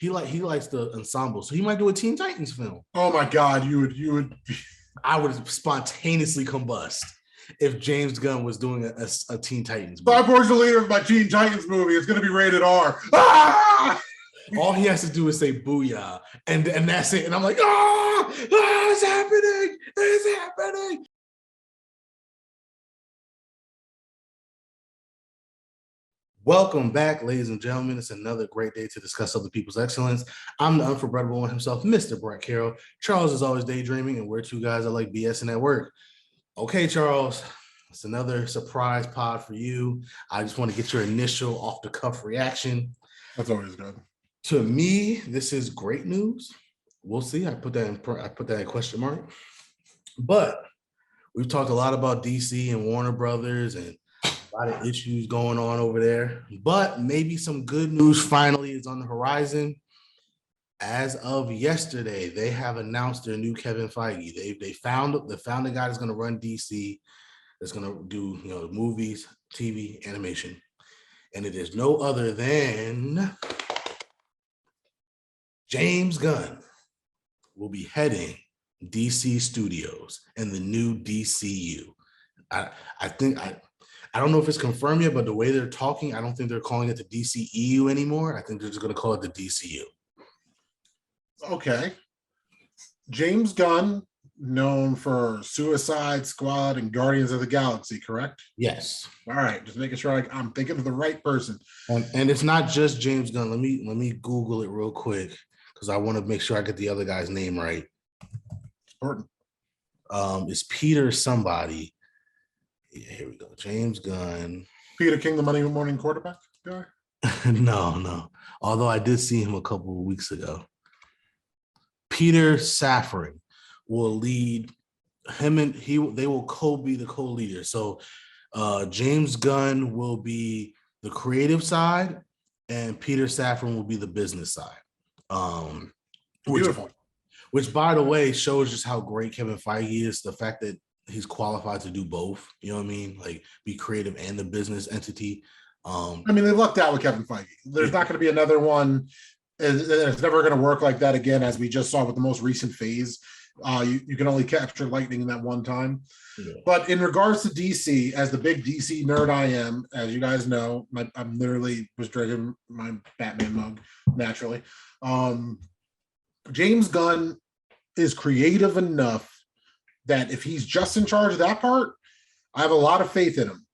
he likes the ensemble, so he might do a Teen Titans film. Oh my God, you would. I would spontaneously combust if James Gunn was doing a Teen Titans movie. Cyborg's the leader of my Teen Titans movie. It's going to be rated R. Ah! All he has to do is say "booyah," and that's it. And I'm like, it's happening! It's happening! Welcome back, ladies and gentlemen. It's another great day to discuss other people's excellence. I'm the unforgettable one himself, Mr. Brett Carroll. Charles is always daydreaming, and we're two guys that like BSN at work. Okay, Charles, it's another surprise pod for you. I just want to get your initial off-the-cuff reaction. That's always good. To me, this is great news. We'll see. I put that in question mark. But we've talked a lot about DC and Warner Brothers and a lot of issues going on over there. But maybe some good news finally is on the horizon. As of yesterday, they have announced their new Kevin Feige. They found the guy that's going to run DC, that's going to do movies, TV, animation, and it is no other than James Gunn will be heading DC Studios and the new DCU. I don't know if it's confirmed yet, but the way they're talking, I don't think they're calling it the DCEU anymore. I think they're just going to call it the DCU. Okay. James Gunn, known for Suicide Squad and Guardians of the Galaxy, correct? Yes. All right, just making sure I'm thinking of the right person. And it's not just James Gunn. Let me Google it real quick because I want to make sure I get the other guy's name right. Important. It's Peter somebody. Yeah, here we go. James Gunn. Peter King, the Monday morning quarterback guy? No. Although I did see him a couple of weeks ago. Peter Safran will lead him, and they will be the co-leader. So James Gunn will be the creative side, and Peter Safran will be the business side. Beautiful. Which, by the way, shows just how great Kevin Feige is. The fact that he's qualified to do both. You know what I mean? Like be creative and the business entity. I mean, they lucked out with Kevin Feige. There's not going to be another one. It's never going to work like that again, as we just saw with the most recent phase. You can only capture lightning in that one time. Yeah. But in regards to DC, as the big DC nerd I am, as you guys know, I'm literally was drinking my Batman mug naturally. James Gunn is creative enough that if he's just in charge of that part, I have a lot of faith in him,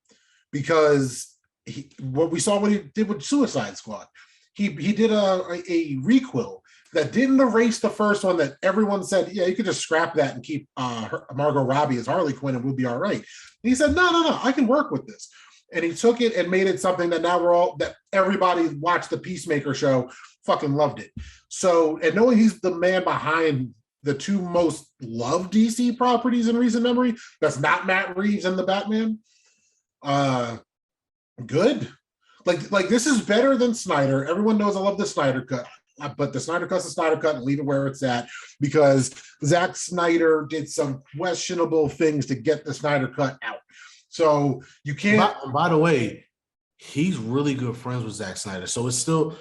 because what we saw what he did with Suicide Squad. He did a requel that didn't erase the first one that everyone said, yeah, you could just scrap that and keep Margot Robbie as Harley Quinn and we'll be all right. And he said, no, I can work with this. And he took it and made it something that now that everybody watched the Peacemaker show fucking loved it. So, and knowing he's the man behind the two most loved DC properties in recent memory, that's not Matt Reeves and the Batman, good. Like this is better than Snyder. Everyone knows I love the Snyder Cut, but the Snyder Cut's the Snyder Cut, and leave it where it's at, because Zack Snyder did some questionable things to get the Snyder Cut out. So you can't. By the way, he's really good friends with Zack Snyder, so it's still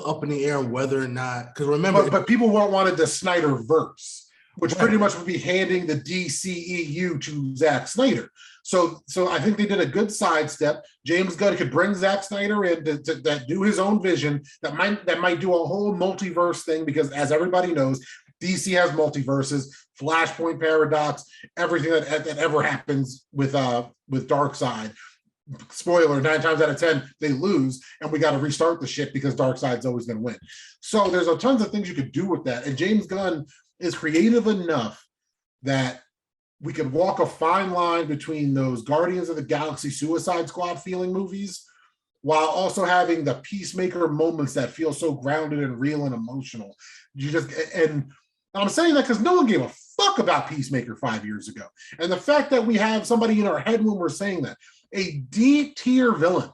up in the air whether or not. Because remember, but people wanted the Snyder verse, which pretty much would be handing the DCEU to Zack Snyder. So I think they did a good sidestep. James Gunn could bring Zack Snyder in to do his own vision that might do a whole multiverse thing, because as everybody knows, DC has multiverses, Flashpoint paradox, everything that ever happens with Darkseid. Spoiler, 9 times out of 10 they lose, and we got to restart the shit because Darkseid's always going to win. So there's a tons of things you could do with that, and James Gunn is creative enough that we could walk a fine line between those Guardians of the Galaxy Suicide Squad feeling movies while also having the Peacemaker moments that feel so grounded and real and emotional. And I'm saying that because no one gave a fuck about Peacemaker 5 years ago. And the fact that we have somebody in our head when we're saying that, a D-tier villain.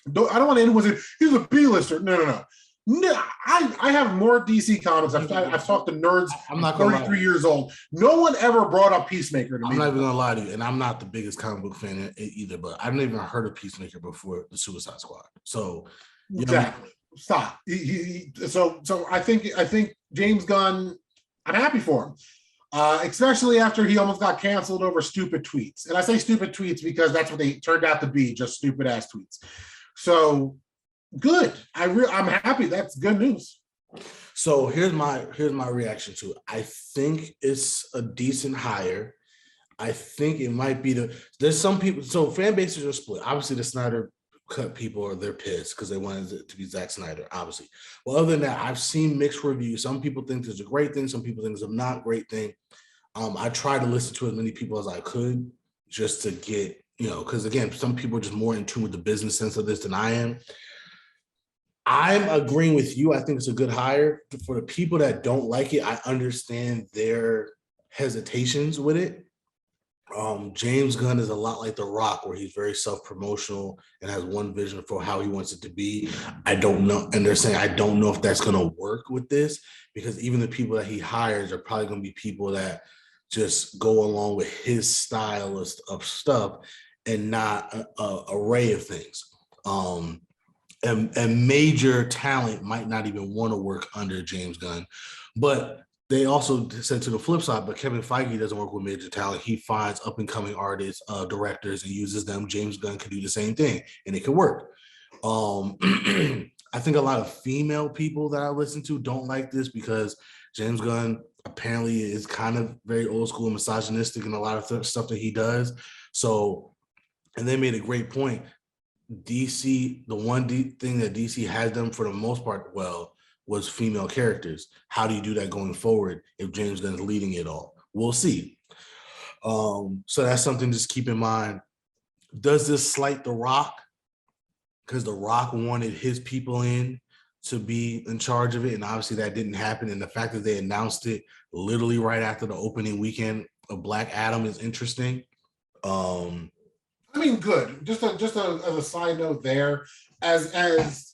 I don't want anyone to say, he's a B-lister. No. No, I have more DC comics. I've talked to nerds. I'm not 33 years old. No one ever brought up Peacemaker to me. I'm not even gonna lie to you, and I'm not the biggest comic book fan either. But I've never even heard of Peacemaker before the Suicide Squad. So exactly. stop. So I think James Gunn, I'm happy for him. Especially after he almost got canceled over stupid tweets. And I say stupid tweets because that's what they turned out to be, just stupid ass tweets. So good. I'm happy. That's good news. So here's my reaction to it. I think it's a decent hire. I think it might be there's some people, so fan bases are split. Obviously, the Snyder Cut people they're pissed because they wanted it to be Zack Snyder, obviously. Well, other than that, I've seen mixed reviews. Some people think it's a great thing, some people think it's a not great thing. I tried to listen to as many people as I could just to get, because again, some people are just more in tune with the business sense of this than I am. I'm agreeing with you. I think it's a good hire. For the people that don't like it, I understand their hesitations with it. James Gunn is a lot like The Rock, where he's very self-promotional and has one vision for how he wants it to be. I don't know. And they're saying, I don't know if that's going to work with this, because even the people that he hires are probably going to be people that just go along with his style of stuff and not an array of things. And major talent might not even want to work under James Gunn. But they also said to the flip side, but Kevin Feige doesn't work with major talent. He finds up and coming artists, directors, and uses them. James Gunn could do the same thing, and it could work. I think a lot of female people that I listen to don't like this because James Gunn apparently is kind of very old school and misogynistic in a lot of stuff that he does. So, and they made a great point. DC, the one thing that DC has done for the most part well was female characters. How do you do that going forward if James Gunn is leading it all? We'll see. So that's something to just keep in mind. Does this slight The Rock? Because The Rock wanted his people in to be in charge of it, and obviously that didn't happen. And the fact that they announced it literally right after the opening weekend of Black Adam is interesting. I mean, good. Just as a side note there, as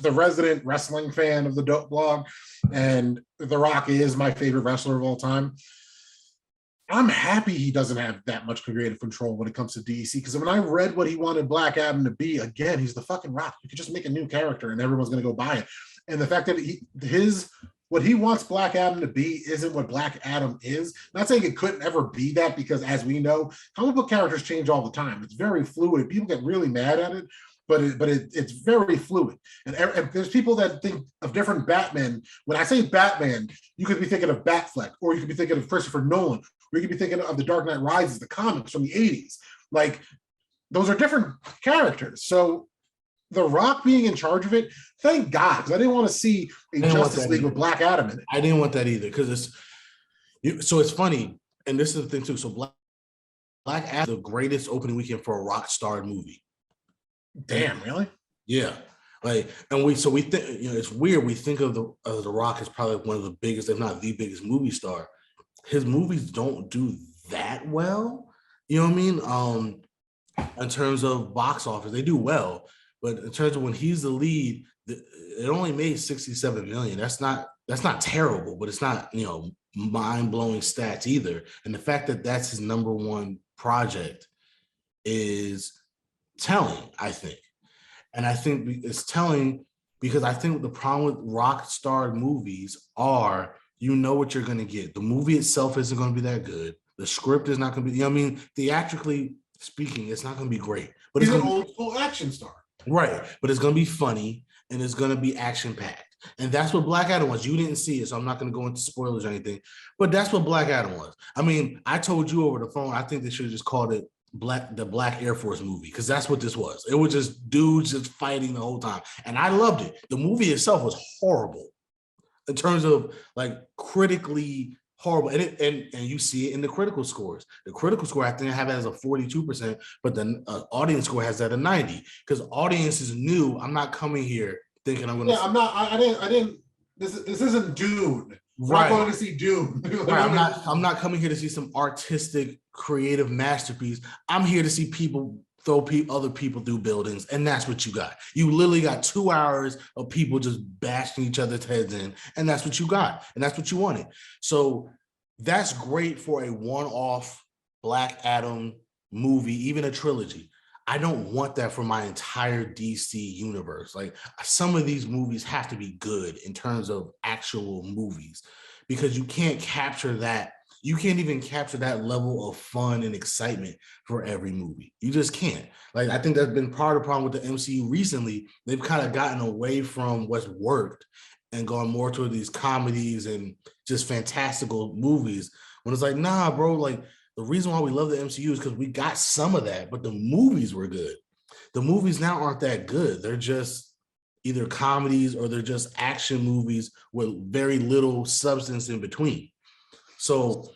the resident wrestling fan of the Dope blog, and The Rock is my favorite wrestler of all time, I'm happy he doesn't have that much creative control when it comes to DC, because when I read what he wanted Black Adam to be, again, he's the fucking Rock. You could just make a new character and everyone's going to go buy it. And the fact that what he wants Black Adam to be isn't what Black Adam is. Not saying it couldn't ever be that, because as we know, comic book characters change all the time. It's very fluid. People get really mad at it, but it's very fluid. And there's people that think of different Batmen. When I say Batman, you could be thinking of Batfleck, or you could be thinking of Christopher Nolan, or you could be thinking of The Dark Knight Rises, the comics from the 80s. Like, those are different characters. So The Rock being in charge of it, thank God, because I didn't want to see a Justice League with Black Adam in it. I didn't want that either, because it's funny, and this is the thing too. So Black Adam, the greatest opening weekend for a rock star movie. Damn, really? Yeah. Like, and we think, it's weird. We think of the Rock as probably one of the biggest, if not the biggest movie star. His movies don't do that well. You know what I mean? In terms of box office, they do well, but in terms of when he's the lead, it only made 67 million. That's not terrible, but it's not, mind-blowing stats either. And the fact that that's his number one project is telling, I think. And I think it's telling because I think the problem with rock star movies are, what you're going to get. The movie itself isn't going to be that good. The script is not going to be, theatrically speaking, it's not going to be great. But he's it's an old school action star. Right. But it's going to be funny and it's going to be action packed. And that's what Black Adam was. You didn't see it, so I'm not going to go into spoilers or anything. But that's what Black Adam was. I mean, I told you over the phone, I think they should have just called it the Black Air Force movie, because that's what this was. It was just dudes just fighting the whole time. And I loved it. The movie itself was horrible in terms of like critically horrible. And you see it in the critical scores. The critical score, I think I have it as a 42%, but the audience score has that a 90, because audiences knew I'm not coming here thinking I'm going to. Yeah, I'm not. I didn't. This isn't Dune. Right. I'm not going to see Dune. Right. I'm not coming here to see some artistic, creative masterpiece. I'm here to see people throw other people through buildings, and that's what you got. You literally got 2 hours of people just bashing each other's heads in, and that's what you got, and that's what you wanted. So that's great for a one-off Black Adam movie, even a trilogy. I don't want that for my entire DC universe. Like some of these movies have to be good in terms of actual movies because you can't capture that. You can't even capture that level of fun and excitement for every movie. You just can't. Like I think that's been part of the problem with the MCU recently. They've kind of gotten away from what's worked and gone more toward these comedies and just fantastical movies. When it's like, nah, bro, like the reason why we love the MCU is because we got some of that, but the movies were good. The movies now aren't that good. They're just either comedies or they're just action movies with very little substance in between. So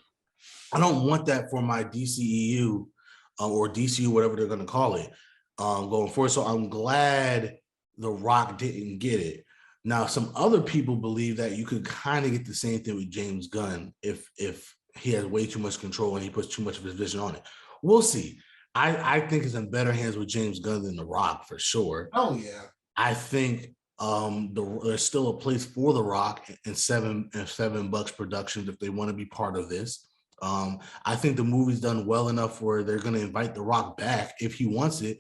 I don't want that for my DCEU or DCU, whatever they're going to call it, going forward. So I'm glad The Rock didn't get it. Now, some other people believe that you could kind of get the same thing with James Gunn if he has way too much control and he puts too much of his vision on it. We'll see. I think it's in better hands with James Gunn than The Rock for sure. Oh yeah. I think there's still a place for The Rock in seven bucks productions if they want to be part of this. I think the movie's done well enough where they're going to invite The Rock back if he wants it.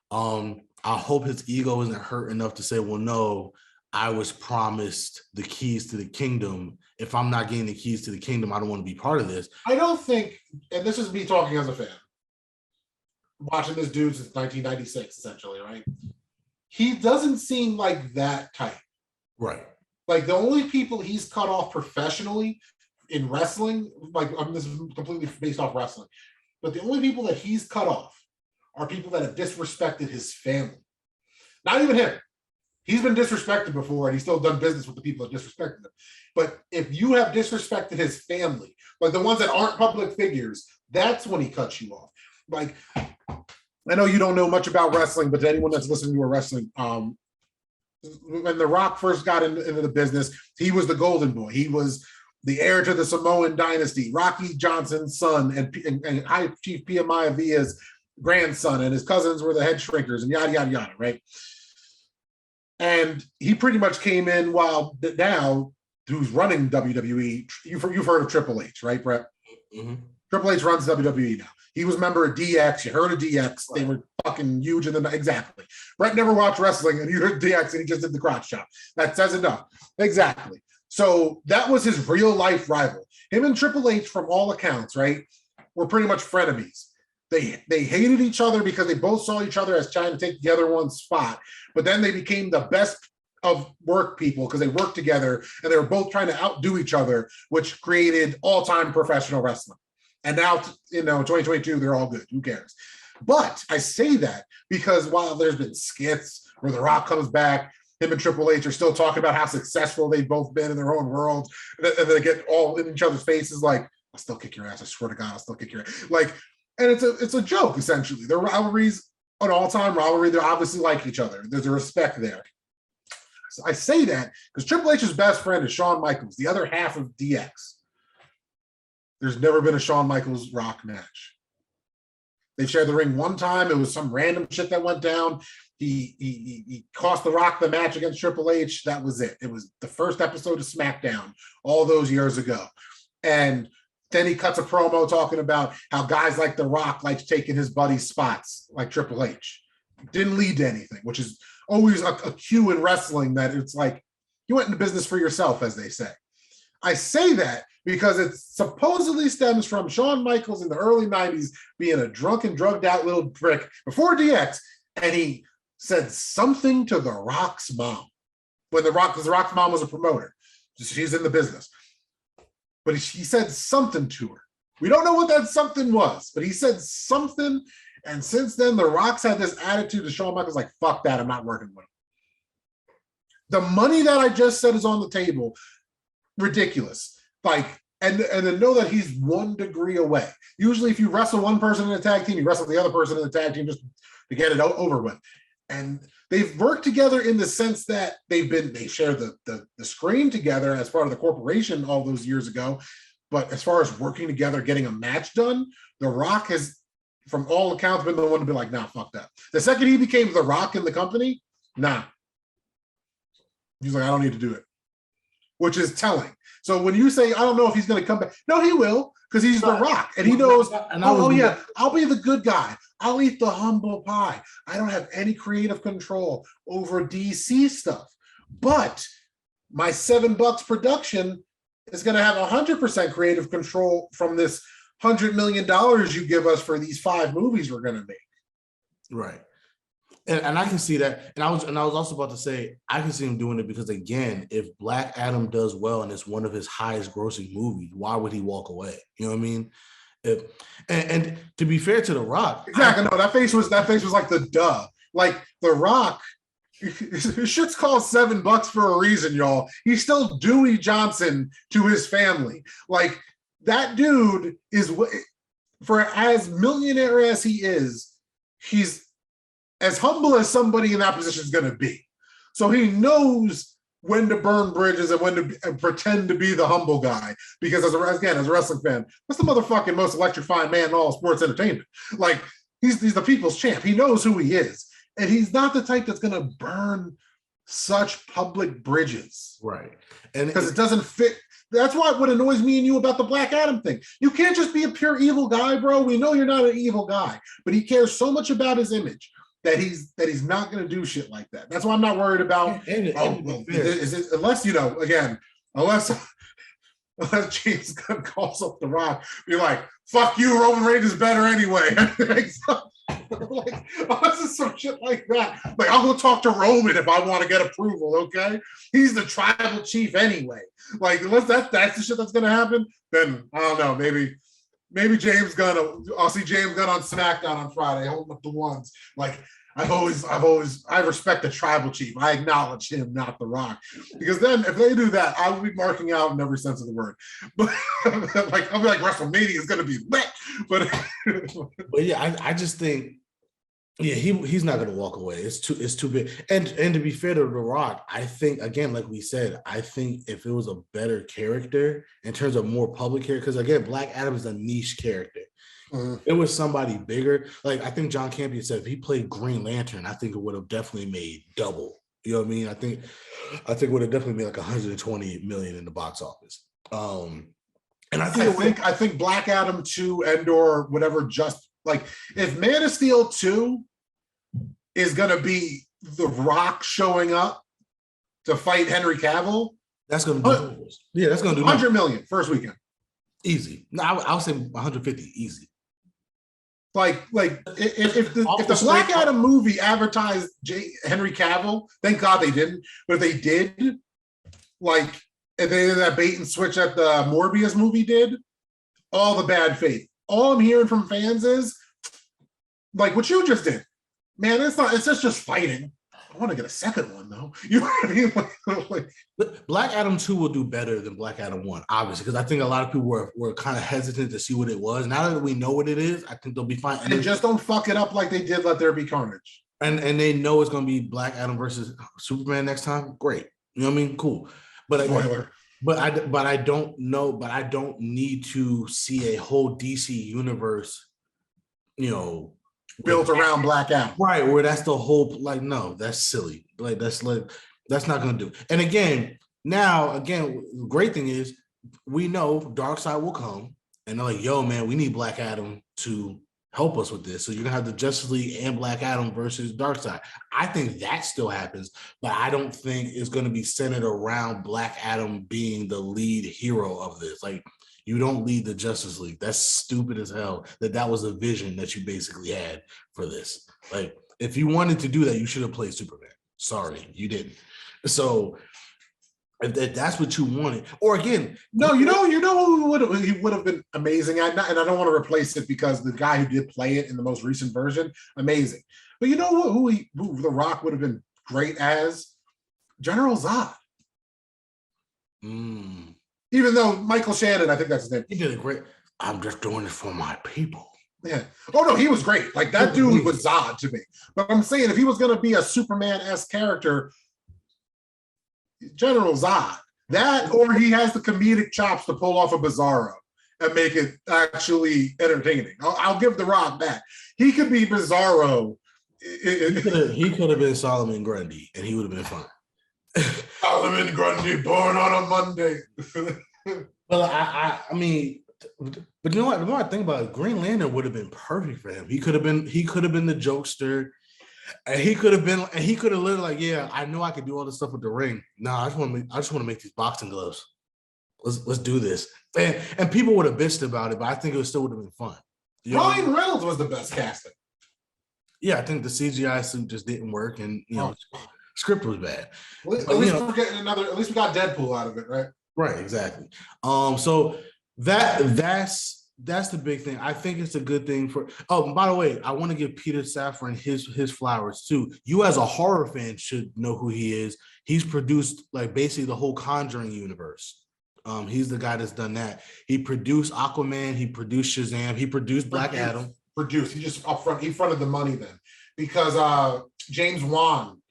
I hope his ego isn't hurt enough to say, well, no, I was promised the keys to the kingdom. If I'm not getting the keys to the kingdom, I don't want to be part of this. I don't think, and this is me talking as a fan, watching this dude since 1996, essentially, right? He doesn't seem like that type. Right. Like the only people he's cut off professionally in wrestling, like this is completely based off wrestling, but the only people that he's cut off are people that have disrespected his family. Not even him. He's been disrespected before and he's still done business with the people that disrespected him. But if you have disrespected his family, like the ones that aren't public figures, that's when he cuts you off. Like, I know you don't know much about wrestling, but to anyone that's listening to a wrestling, when The Rock first got into the business, he was the golden boy. He was the heir to the Samoan dynasty, Rocky Johnson's son, and High Chief Pia Maiavia's grandson, and his cousins were the head shrinkers, and yada, yada, yada, right? And he pretty much came in while now, who's running WWE, you've heard of Triple H, right, Brett? Mm-hmm. Triple H runs WWE now. He was a member of DX. You heard of DX. They were fucking huge in the exactly. Brett never watched wrestling, and you heard DX, and he just did the crotch chop. That says enough. Exactly. So that was his real life rival. Him and Triple H, from all accounts, right, were pretty much frenemies. They hated each other because they both saw each other as trying to take the other one's spot. But then they became the best of work people because they worked together and they were both trying to outdo each other, which created all-time professional wrestling. And now, 2022, they're all good. Who cares? But I say that because while there's been skits where The Rock comes back, him and Triple H are still talking about how successful they've both been in their own worlds, and they get all in each other's faces like, I'll still kick your ass. I swear to God, I'll still kick your ass. Like, and it's a joke, essentially. Their rivalries, an all-time rivalry, they obviously like each other. There's a respect there. So I say that because Triple H's best friend is Shawn Michaels, the other half of DX. There's never been a Shawn Michaels Rock match. They shared the ring one time. It was some random shit that went down. He cost The Rock the match against Triple H. That was it. It was the first episode of SmackDown all those years ago. And then he cuts a promo talking about how guys like The Rock like taking his buddy's spots, like Triple H. Didn't lead to anything, which is always a cue in wrestling that it's like, you went into business for yourself, as they say. I say that because it supposedly stems from Shawn Michaels in the early 90s being a drunken, drugged out little prick before DX, and he said something to The Rock's mom because The Rock's mom was a promoter. She's in the business. But he said something to her. We don't know what that something was, but he said something. And since then, The Rock's had this attitude to Shawn Michaels like, fuck that, I'm not working with him. The money that I just said is on the table, ridiculous. Like, and then know that he's 1 degree away. Usually if you wrestle one person in a tag team, you wrestle the other person in the tag team just to get it over with. And they've worked together in the sense that they share the screen together as part of the corporation all those years ago. But as far as working together, getting a match done, The Rock has, from all accounts, been the one to be like, nah, fuck that. The second he became The Rock in the company, nah. He's like, I don't need to do it, which is telling. So when you say, I don't know if he's going to come back, no, he will. because he's The Rock, and he knows. And I'll be the good guy. I'll eat the humble pie. I don't have any creative control over DC stuff, but my $7 production is going to have 100% creative control from this $100 million you give us for these 5 movies we're going to make. Right. And I can see that. And I was also about to say, I can see him doing it because, again, if Black Adam does well and it's one of his highest grossing movies, why would he walk away? You know what I mean? And to be fair to The Rock, exactly. No, that face was like the duh. Like The Rock, his shit's called $7 for a reason, y'all. He's still Dewey Johnson to his family. Like, that dude is, for as millionaire as he is, he's as humble as somebody in that position is going to be. So he knows when to burn bridges and when to pretend to be the humble guy. Because as a wrestling fan, that's the motherfucking most electrifying man in all sports entertainment. Like, he's the people's champ. He knows who he is. And he's not the type that's going to burn such public bridges. Right. And because it doesn't fit. That's what annoys me and you about the Black Adam thing. You can't just be a pure evil guy, bro. We know you're not an evil guy, but he cares so much about his image that he's not going to do shit like that. That's why I'm not worried about. Unless James Gunn calls up The Rock, be like, "Fuck you, Roman Reigns is better anyway." Like, unless it's some shit like that. Like, I'll go talk to Roman if I want to get approval. Okay, he's the tribal chief anyway. Like, unless that's the shit that's going to happen, then I don't know. Maybe James Gunn. I'll see James Gunn on SmackDown on Friday, holding up the ones. Like, I respect the tribal chief. I acknowledge him, not The Rock, because then if they do that, I will be marking out in every sense of the word. But like, I'll be like, WrestleMania is going to be lit. But yeah, I just think, yeah, he's not going to walk away. It's too big. And to be fair to The Rock, I think, again, like we said, I think if it was a better character in terms of more public character, because again, Black Adam is a niche character. It was somebody bigger. Like, I think John Campion said if he played Green Lantern, I think it would have definitely made double. You know what I mean? I think it would have definitely made like 120 million in the box office. And I think Black Adam 2 and/or whatever, just like, if Man of Steel 2 is gonna be The Rock showing up to fight Henry Cavill, that's gonna do. Yeah, that's gonna do 100 million first weekend. Easy. No, I'll say 150 easy. Like if the Black Adam movie advertised Henry Cavill, thank God they didn't. But if they did, like, if they did that bait and switch that the Morbius movie did, all the bad faith. All I'm hearing from fans is like what you just did. Man, it's just fighting. I want to get a second one though. You know what I mean? Like, Black Adam 2 will do better than Black Adam 1, obviously, because I think a lot of people were kind of hesitant to see what it was. Now that we know what it is, I think they'll be fine. And just don't fuck it up like they did Let There Be Carnage. And they know it's gonna be Black Adam versus Superman next time. Great. You know what I mean? Cool. But I don't know, but I don't need to see a whole DC universe, you know, built around Black Adam. Right, where that's the whole, like, no, that's silly. That's not gonna do. And again, the great thing is we know Darkseid will come and they're like, yo, man, we need Black Adam to help us with this. So you're gonna have the Justice League and Black Adam versus Darkseid. I think that still happens, but I don't think it's gonna be centered around Black Adam being the lead hero of this. Like, you don't lead the Justice League. That's stupid as hell. That was a vision that you basically had for this. Like, if you wanted to do that, you should have played Superman. Sorry, you didn't. So if that's what you wanted, or again, no, you know who he would have been amazing at, and I don't want to replace it because the guy who did play it in the most recent version, amazing. But you know who The Rock would have been great as? General Zod. Even though Michael Shannon, I think that's his name. He did a great. I'm just doing it for my people. Yeah. Oh no, he was great. Like, that dude was Zod to me. But I'm saying, if he was going to be a Superman-esque character, General Zod, that, or he has the comedic chops to pull off a Bizarro and make it actually entertaining. I'll give The Rock that. He could be Bizarro. He could have been Solomon Grundy, and he would have been fine. Solomon Grundy, born on a Monday. Well, I mean, But you know what? The more I think about it, Green Lantern would have been perfect for him. He could have been the jokester, and he could have literally like, yeah, I know I could do all this stuff with the ring. No, I just want to make these boxing gloves. Let's do this. And people would have bitched about it, but I think it still would have been fun. Ryan Reynolds was the best casting. Yeah, I think the CGI suit just didn't work, and script was bad. At least we're getting another. At least we got Deadpool out of it, right? Right, exactly. So that's the big thing. I think it's a good thing for. Oh, by the way, I want to give Peter Safran his flowers too. You as a horror fan should know who he is. He's produced like basically the whole Conjuring universe. He's the guy that's done that. He produced Aquaman. He produced Shazam. He produced Black Adam. He just up front. He fronted the money then, because James Wan,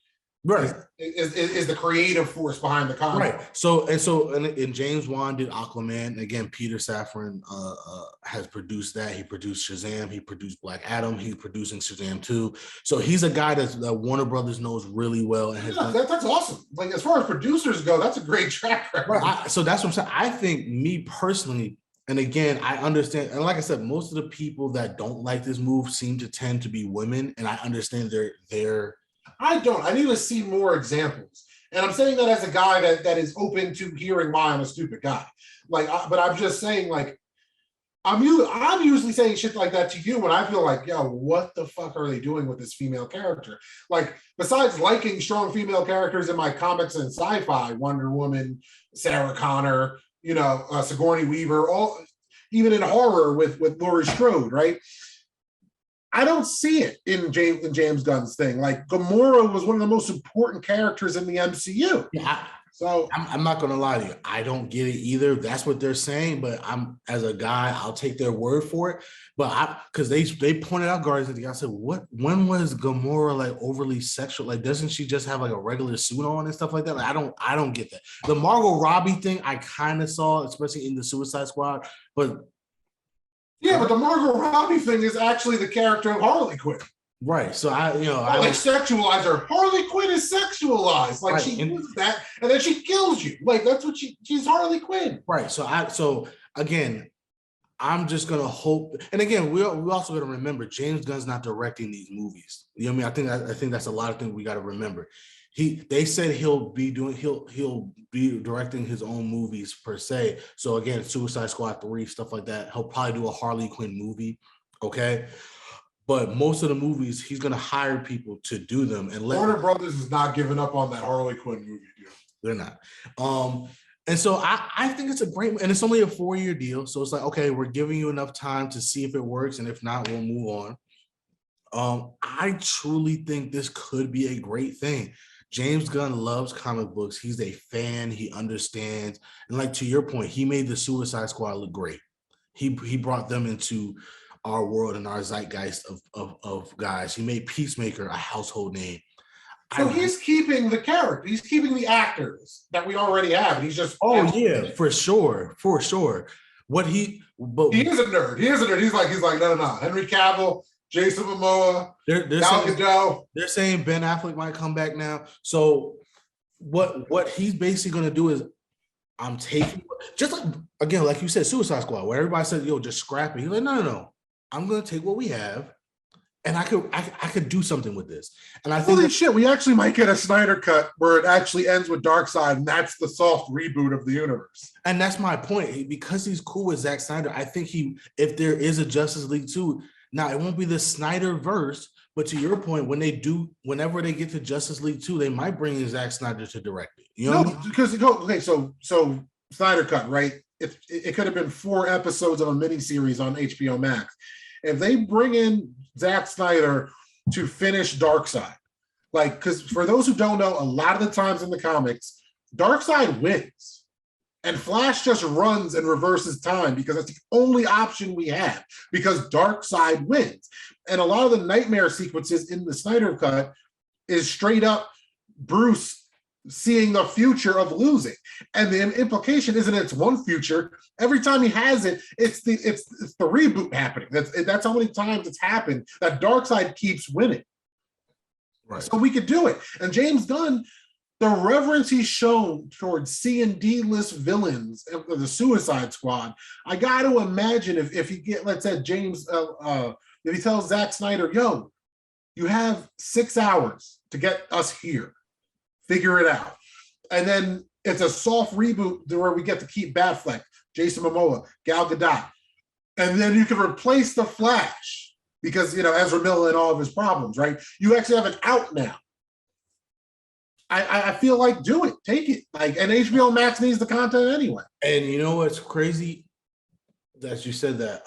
right, is the creative force behind the comic. Right. So James Wan did Aquaman. Again, Peter Safran has produced that. He produced Shazam. He produced Black Adam. He's producing Shazam 2. So he's a guy that Warner Brothers knows really well. And that's awesome. Like, as far as producers go, that's a great track record. Right. So that's what I'm saying. I think, me personally, and again, I understand, and like I said, most of the people that don't like this move seem to tend to be women, and I understand they're I don't. I need to see more examples. And I'm saying that as a guy that is open to hearing why I'm a stupid guy. Like, but I'm just saying, like, I'm usually saying shit like that to you when I feel like, yo, what the fuck are they doing with this female character? Like, besides liking strong female characters in my comics and sci-fi, Wonder Woman, Sarah Connor, Sigourney Weaver, even in horror with Laurie Strode, right? I don't see it in James Gunn's thing. Like, Gamora was one of the most important characters in the MCU. Yeah, so I'm not gonna lie to you. I don't get it either. That's what they're saying, but I'm, as a guy, I'll take their word for it. But because they pointed out Guardians of the Galaxy. I said, when was Gamora like overly sexual? Like, doesn't she just have like a regular suit on and stuff like that? Like, I don't get that. The Margot Robbie thing I kind of saw, especially in the Suicide Squad, but. Yeah, but the Margot Robbie thing is actually the character of Harley Quinn. Right. So I sexualize her. Harley Quinn is sexualized. Like, right. She uses that, and then she kills you. Like, that's what she's Harley Quinn. Right. So again, I'm just gonna hope. And again, we also got to remember, James Gunn's not directing these movies. You know what I mean? I think that's a lot of things we got to remember. They said he'll be directing his own movies per se. So again, Suicide Squad 3, stuff like that. He'll probably do a Harley Quinn movie. Okay. But most of the movies, he's gonna hire people to do them. And Warner Brothers is not giving up on that Harley Quinn movie, dude. They're not. And so I think it's a great, and it's only a 4-year deal. So it's like, okay, we're giving you enough time to see if it works. And if not, we'll move on. I truly think this could be a great thing. James Gunn loves comic books. He's a fan. He understands. And like, to your point, he made the Suicide Squad look great. He brought them into our world and our zeitgeist of guys. He made Peacemaker a household name. So he's keeping the character. He's keeping the actors that we already have. And he's just for sure. He is a nerd. He's like no. Henry Cavill, Jason Momoa, Gal Gadot. They're saying Ben Affleck might come back now. So what he's basically going to do is, I'm taking, just like, again, like you said, Suicide Squad, where everybody said, yo, just scrap it. He's like, no. I'm going to take what we have, and I could do something with this. And I think, holy shit, we actually might get a Snyder cut where it actually ends with Darkseid, and that's the soft reboot of the universe. And that's my point. Because he's cool with Zack Snyder, I think if there is a Justice League 2, now it won't be the Snyder verse, but to your point, whenever they get to Justice League 2, they might bring in Zack Snyder to direct it. You know, because okay, so Snyder cut, right? It could have been 4 episodes of a miniseries on HBO Max. If they bring in Zack Snyder to finish Darkseid, like, because for those who don't know, a lot of the times in the comics, Darkseid wins, and Flash just runs and reverses time because that's the only option we have, because Darkseid wins. And a lot of the nightmare sequences in the Snyder cut is straight up Bruce seeing the future of losing, and the implication isn't it's one future. Every time he has it, it's the reboot happening. That's how many times it's happened that Darkseid keeps winning. Right. So we could do it. And James Gunn, the reverence he's shown towards C and D list villains of the Suicide Squad, I got to imagine if you get, let's say James, if he tells Zack Snyder, yo, you have 6 hours to get us here, figure it out. And then it's a soft reboot where we get to keep Batfleck, Jason Momoa, Gal Gadot. And then you can replace the Flash because, Ezra Miller and all of his problems, right? You actually have an out now. I feel like do it, take it. And HBO Max needs the content anyway. And you know what's crazy? That you said that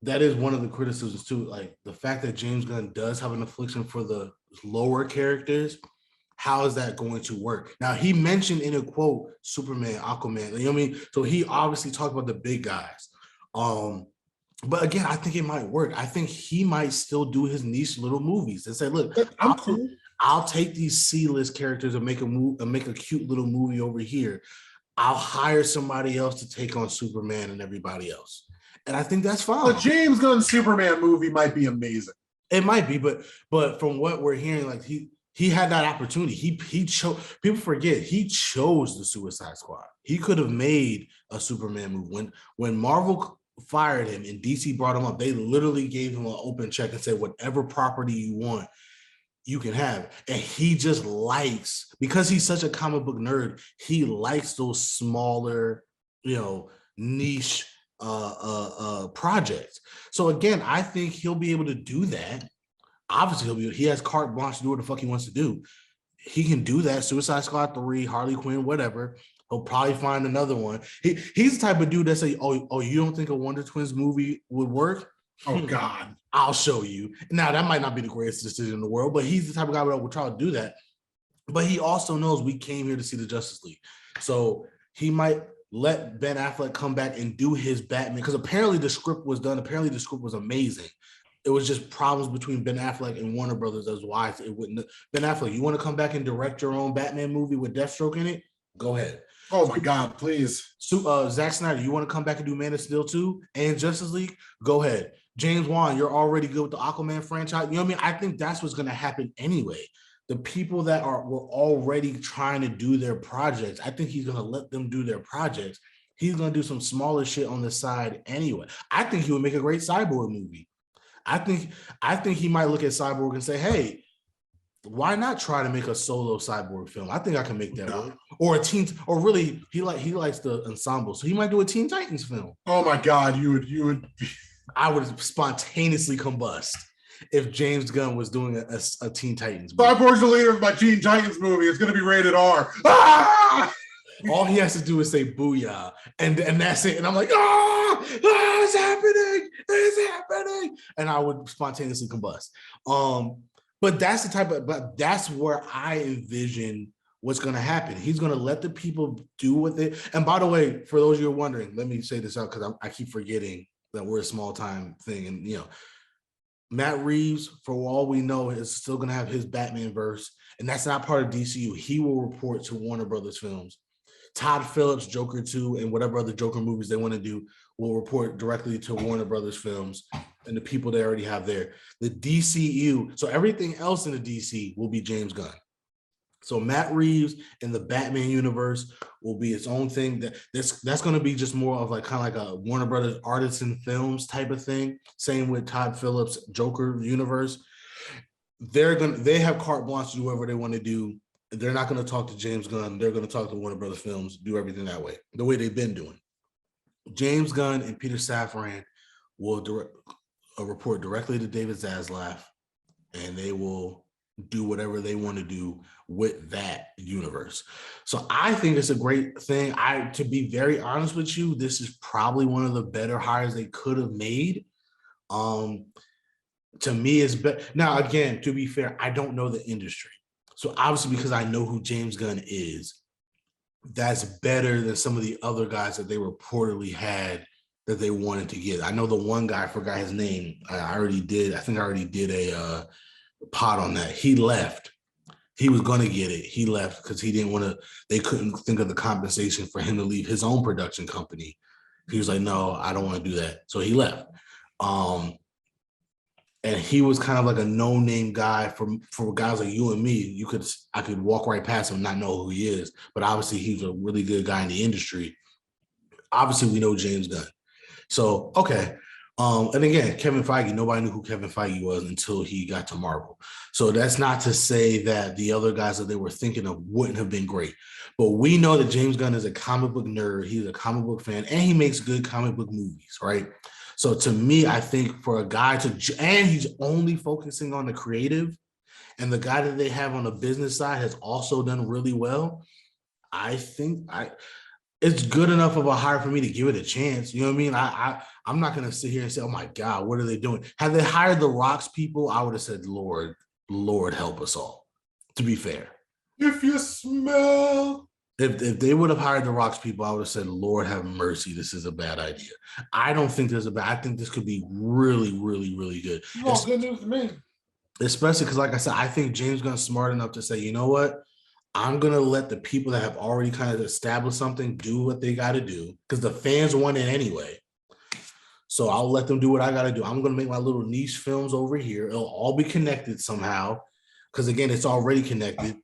that is one of the criticisms too. Like the fact that James Gunn does have an affliction for the lower characters. How is that going to work? Now he mentioned in a quote Superman, Aquaman. You know what I mean? So he obviously talked about the big guys. But again, I think it might work. I think he might still do his niche little movies and say, "Look, I'll take these C-list characters and make a cute little movie over here. I'll hire somebody else to take on Superman and everybody else." And I think that's fine. The James Gunn Superman movie might be amazing. It might be, but from what we're hearing, like he had that opportunity. He chose. People forget he chose the Suicide Squad. He could have made a Superman movie. When Marvel fired him and DC brought him up, they literally gave him an open check and said, whatever property you want, you can have. And he just likes, because he's such a comic book nerd, he likes those smaller, niche projects. So again, I think he'll be able to do that. Obviously, he has carte blanche to do what the fuck he wants to do. He can do that. Suicide Squad 3, Harley Quinn, whatever. He'll probably find another one. He's the type of dude that say, oh, you don't think a Wonder Twins movie would work? Oh, God. I'll show you. Now, that might not be the greatest decision in the world, but he's the type of guy that will try to do that. But he also knows we came here to see the Justice League. So he might let Ben Affleck come back and do his Batman, because apparently the script was done. Apparently the script was amazing. It was just problems between Ben Affleck and Warner Brothers. That's why it wouldn't. Ben Affleck, you want to come back and direct your own Batman movie with Deathstroke in it? Go ahead. Oh my God, please. So, Zack Snyder, you want to come back and do Man of Steel 2 and Justice League? Go ahead. James Wan, you're already good with the Aquaman franchise. You know what I mean? I think that's what's going to happen anyway. The people that were already trying to do their projects, I think he's going to let them do their projects. He's going to do some smaller shit on the side anyway. I think he would make a great Cyborg movie. I think he might look at Cyborg and say, hey, why not try to make a solo Cyborg film? I think I can make that work. Or really, he likes the ensemble. So he might do a Teen Titans film. Oh my God, you would. I would spontaneously combust if James Gunn was doing a Teen Titans movie. Cyborg's the leader of my Teen Titans movie. It's going to be rated R. Ah! All he has to do is say booyah, and that's it. And I'm like, it's happening. It's happening. And I would spontaneously combust. But that's where I envision what's going to happen. He's going to let the people do what they, and by the way, for those of you who are wondering, let me say this out because I keep forgetting that we're a small time thing. And, Matt Reeves, for all we know, is still going to have his Batman verse, and that's not part of DCU. He will report to Warner Brothers Films. Todd Phillips, Joker 2, and whatever other Joker movies they want to do will report directly to Warner Brothers Films and the people they already have there. The DCU, so everything else in the DC will be James Gunn. So Matt Reeves and the Batman universe will be its own thing. That's going to be just more of kind of like a Warner Brothers Artisan Films type of thing. Same with Todd Phillips Joker universe. They have carte blanche to do whatever they want to do. They're not going to talk to James Gunn. They're going to talk to Warner Brothers Films, do everything that way, the way they've been doing. James Gunn and Peter Safran will report directly to David Zaslav, and they will do whatever they want to do with that universe. So I think it's a great thing. To be very honest with you, this is probably one of the better hires they could have made. To me, it's better. Now, again, to be fair, I don't know the industry. So obviously, because I know who James Gunn is, that's better than some of the other guys that they reportedly had that they wanted to get. I know the one guy, I forgot his name. I think I already did a pod on that. He left. He was going to get it. He left because he didn't want to, they couldn't think of the compensation for him to leave his own production company. He was like, no, I don't want to do that. So he left. and he was kind of like a no-name guy for guys like you and me. I could walk right past him and not know who he is, but obviously he's a really good guy in the industry. Obviously, we know James Gunn. So, okay. And again, Kevin Feige, nobody knew who Kevin Feige was until he got to Marvel. So that's not to say that the other guys that they were thinking of wouldn't have been great. But we know that James Gunn is a comic book nerd. He's a comic book fan, and he makes good comic book movies, right? So to me, I think for a guy and he's only focusing on the creative, and the guy that they have on the business side has also done really well. I think it's good enough of a hire for me to give it a chance. You know what I mean? I'm not gonna sit here and say, "Oh my God, what are they doing?" Had they hired the Rocks people, I would have said, "Lord, help us all." To be fair, if you smell, if they would have hired the Rocks people, I would have said, "Lord, have mercy. This is a bad idea." I don't think there's a bad. I think this could be really, really, really good. all good news to me. Especially because, like I said, I think James Gunn's smart enough to say, you know what? I'm gonna let the people that have already kind of established something do what they got to do because the fans want it anyway. So I'll let them do what I got to do. I'm gonna make my little niche films over here. It'll all be connected somehow, because again, it's already connected.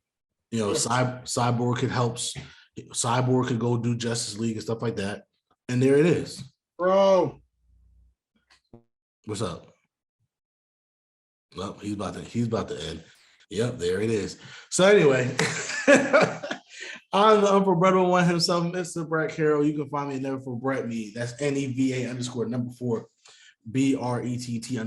You know, Cyborg could help. Cyborg could go do Justice League and stuff like that. And there it is. Bro, What's up? Well, he's about to end. Yep, there it is. So anyway, I'm the unforgettable one himself, Mr. Brett Carroll. You can find me at Never For Brett Me. That's NEVA_4 BRETT_ME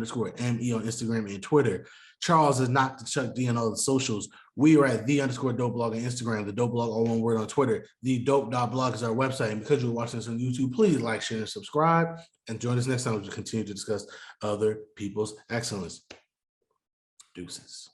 on Instagram and Twitter. Charles is not the Chuck D on all the socials. We are at _dope blog on Instagram, the dope blog, all one word on Twitter. The dope.blog is our website. And because you're watching this on YouTube, please like, share, and subscribe. And join us next time as we continue to discuss other people's excellence. Deuces.